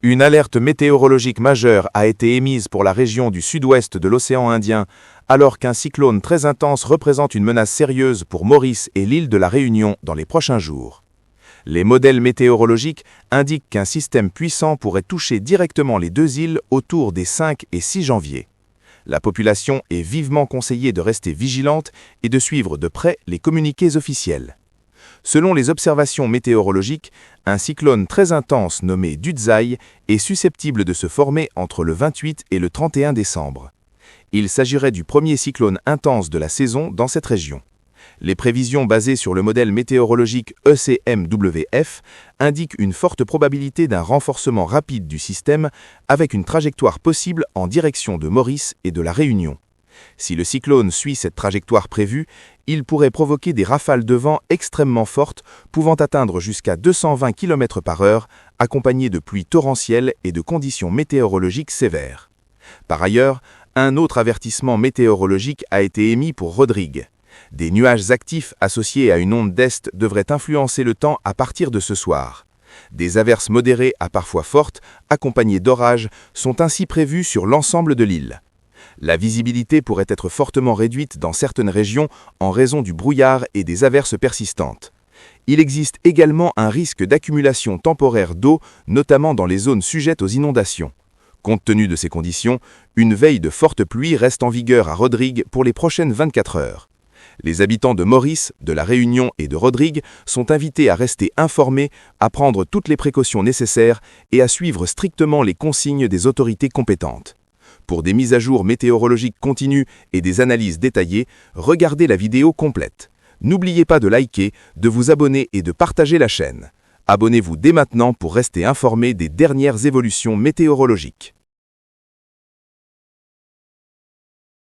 Une alerte météorologique majeure a été émise pour la région du sud-ouest de l'océan Indien, alors qu'un cyclone très intense représente une menace sérieuse pour Maurice et l'île de la Réunion dans les prochains jours. Les modèles météorologiques indiquent qu'un système puissant pourrait toucher directement les deux îles autour des 5 et 6 janvier. La population est vivement conseillée de rester vigilante et de suivre de près les communiqués officiels. Selon les observations météorologiques, un cyclone très intense nommé Dudzai est susceptible de se former entre le 28 et le 31 décembre. Il s'agirait du premier cyclone intense de la saison dans cette région. Les prévisions basées sur le modèle météorologique ECMWF indiquent une forte probabilité d'un renforcement rapide du système avec une trajectoire possible en direction de Maurice et de la Réunion. Si le cyclone suit cette trajectoire prévue, il pourrait provoquer des rafales de vent extrêmement fortes pouvant atteindre jusqu'à 220 km/h, accompagnées de pluies torrentielles et de conditions météorologiques sévères. Par ailleurs, un autre avertissement météorologique a été émis pour Rodrigue. Des nuages actifs associés à une onde d'est devraient influencer le temps à partir de ce soir. Des averses modérées à parfois fortes, accompagnées d'orages, sont ainsi prévues sur l'ensemble de l'île. La visibilité pourrait être fortement réduite dans certaines régions en raison du brouillard et des averses persistantes. Il existe également un risque d'accumulation temporaire d'eau, notamment dans les zones sujettes aux inondations. Compte tenu de ces conditions, une veille de forte pluie reste en vigueur à Rodrigue pour les prochaines 24 heures. Les habitants de Maurice, de la Réunion et de Rodrigue sont invités à rester informés, à prendre toutes les précautions nécessaires et à suivre strictement les consignes des autorités compétentes. Pour des mises à jour météorologiques continues et des analyses détaillées, regardez la vidéo complète. N'oubliez pas de liker, de vous abonner et de partager la chaîne. Abonnez-vous dès maintenant pour rester informé des dernières évolutions météorologiques.